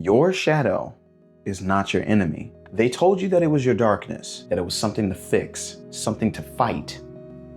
Your shadow is not your enemy. They told you that it was your darkness, that it was something to fix, something to fight.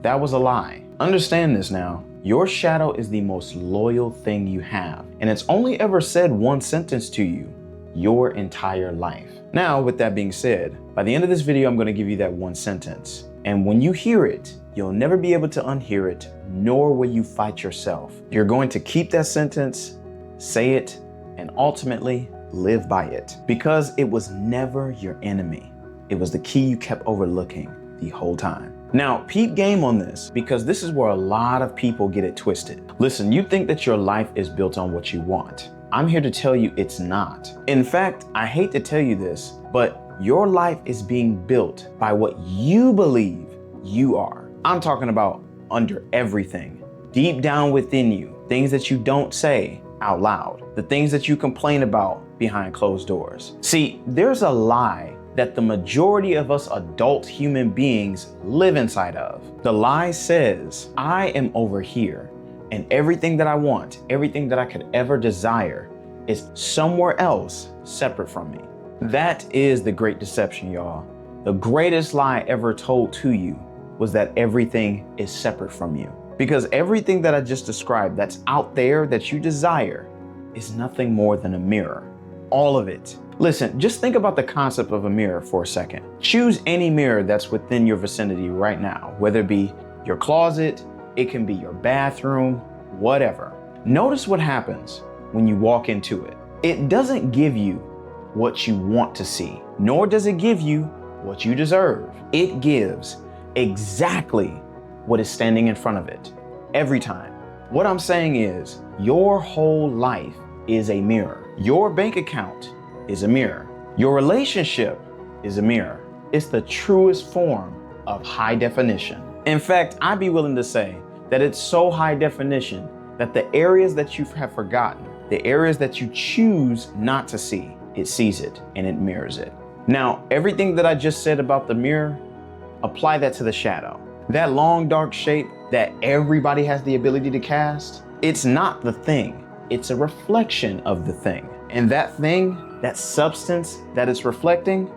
That was a lie. Understand this now. Your shadow is the most loyal thing you have, and it's only ever said one sentence to you your entire life. Now, with that being said, by the end of this video, I'm going to give you that one sentence. And when you hear it, you'll never be able to unhear it, nor will you fight yourself. You're going to keep that sentence, say it, and ultimately live by it, because it was never your enemy. It was the key you kept overlooking the whole time. Now, peep game on this, because this is where a lot of people get it twisted. Listen, you think that your life is built on what you want. I'm here to tell you it's not. In fact, I hate to tell you this, but your life is being built by what you believe you are. I'm talking about under everything, deep down within you, things that you don't say out loud, the things that you complain about behind closed doors. See, there's a lie that the majority of us adult human beings live inside of. The lie says, I am over here, and everything that I want, everything that I could ever desire is somewhere else separate from me. That is the great deception, y'all. The greatest lie ever told to you was that everything is separate from you. Because everything that I just described that's out there that you desire is nothing more than a mirror. All of it. Listen, just think about the concept of a mirror for a second. Choose any mirror that's within your vicinity right now, whether it be your closet, it can be your bathroom, whatever. Notice what happens when you walk into it. It doesn't give you what you want to see, nor does it give you what you deserve. It gives exactly what is standing in front of it every time. What I'm saying is your whole life is a mirror. Your bank account is a mirror. Your relationship is a mirror. It's the truest form of high definition. In fact, I'd be willing to say that it's so high definition that the areas that you have forgotten, the areas that you choose not to see, it sees it and it mirrors it. Now, everything that I just said about the mirror, apply that to the shadow. That long dark shape that everybody has the ability to cast, it's not the thing. It's a reflection of the thing. And that thing, that substance that it's reflecting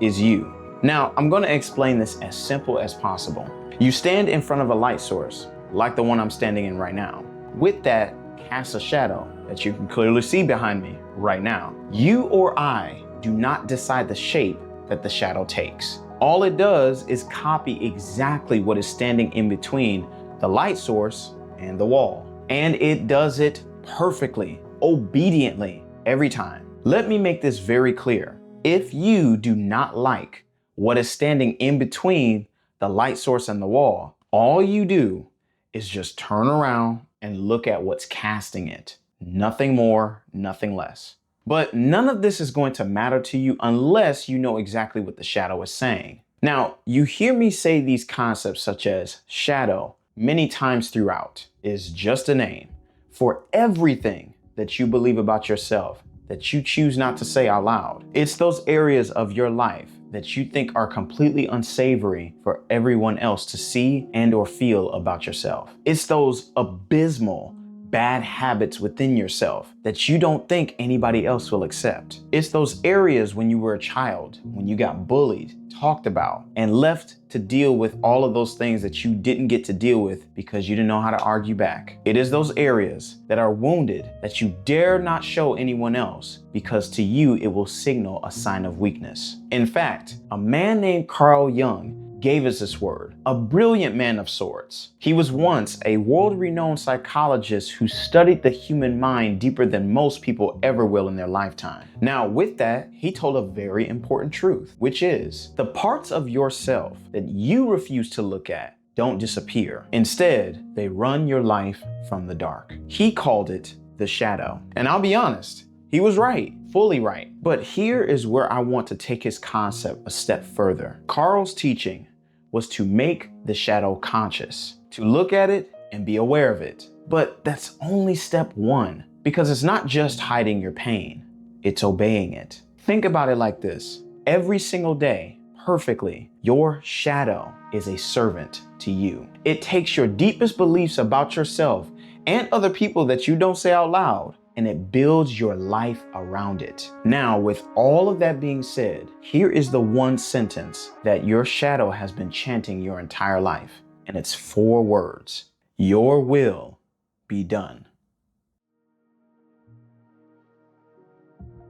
is you. Now, I'm going to explain this as simple as possible. You stand in front of a light source, like the one I'm standing in right now. With that, cast a shadow that you can clearly see behind me right now. You or I do not decide the shape that the shadow takes. All it does is copy exactly what is standing in between the light source and the wall. And it does it perfectly, obediently, every time. Let me make this very clear. If you do not like what is standing in between the light source and the wall, all you do is just turn around and look at what's casting it. Nothing more, nothing less. But none of this is going to matter to you unless you know exactly what the shadow is saying. Now, you hear me say these concepts such as shadow many times throughout. Is just a name for everything that you believe about yourself that you choose not to say out loud. It's those areas of your life that you think are completely unsavory for everyone else to see and or feel about yourself. It's those abysmal bad habits within yourself that you don't think anybody else will accept. It's those areas when you were a child, when you got bullied, talked about, and left to deal with all of those things that you didn't get to deal with because you didn't know how to argue back. It is those areas that are wounded that you dare not show anyone else because to you it will signal a sign of weakness. In fact, a man named Carl Jung gave us this word, a brilliant man of sorts. He was once a world-renowned psychologist who studied the human mind deeper than most people ever will in their lifetime. Now, with that, he told a very important truth, which is the parts of yourself that you refuse to look at don't disappear. Instead, they run your life from the dark. He called it the shadow. And I'll be honest, he was right, fully right. But here is where I want to take his concept a step further. Carl's teaching was to make the shadow conscious, to look at it and be aware of it. But that's only step one, because it's not just hiding your pain, it's obeying it. Think about it like this. Every single day, perfectly, your shadow is a servant to you. It takes your deepest beliefs about yourself and other people that you don't say out loud and it builds your life around it. Now, with all of that being said, here is the one sentence that your shadow has been chanting your entire life. And it's 4 words. Your will be done.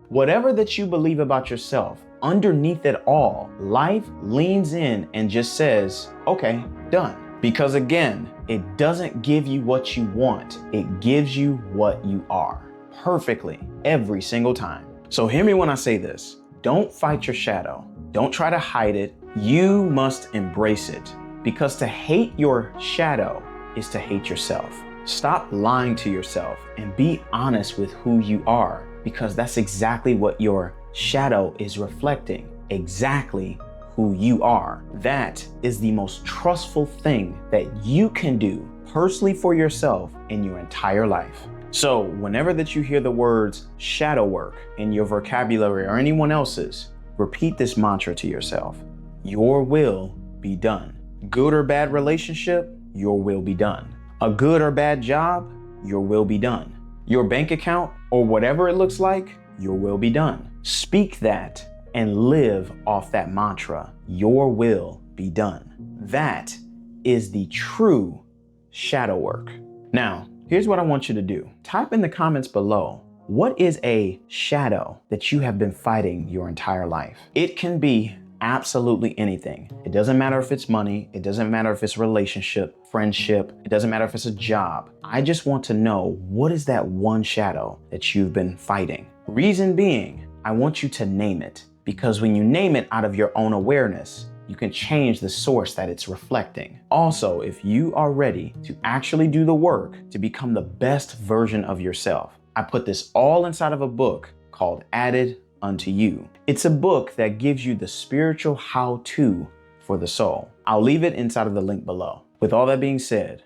Whatever that you believe about yourself, underneath it all, life leans in and just says, okay, done. Because again, it doesn't give you what you want. It gives you what you are. Perfectly, every single time. So hear me when I say this. Don't fight your shadow. Don't try to hide it. You must embrace it. Because to hate your shadow is to hate yourself. Stop lying to yourself and be honest with who you are, because that's exactly what your shadow is reflecting. Exactly who you are. That is the most trustful thing that you can do personally for yourself in your entire life. So whenever that you hear the words shadow work in your vocabulary or anyone else's, repeat this mantra to yourself. Your will be done. Good or bad relationship, your will be done. A good or bad job, your will be done. Your bank account or whatever it looks like, your will be done. Speak that and live off that mantra. Your will be done. That is the true shadow work. Now, here's what I want you to do. Type in the comments below, what is a shadow that you have been fighting your entire life? It can be absolutely anything. It doesn't matter if it's money. It doesn't matter if it's a relationship, friendship. It doesn't matter if it's a job. I just want to know, what is that one shadow that you've been fighting? Reason being, I want you to name it, because when you name it out of your own awareness, you can change the source that it's reflecting. Also, if you are ready to actually do the work to become the best version of yourself, I put this all inside of a book called Added Unto You. It's a book that gives you the spiritual how-to for the soul. I'll leave it inside of the link below. With all that being said,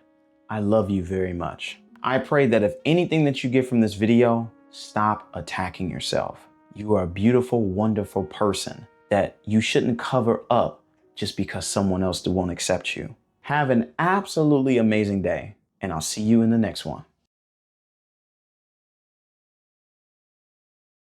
I love you very much. I pray that if anything that you get from this video, stop attacking yourself. You are a beautiful, wonderful person that you shouldn't cover up just because someone else won't accept you. Have an absolutely amazing day, and I'll see you in the next one.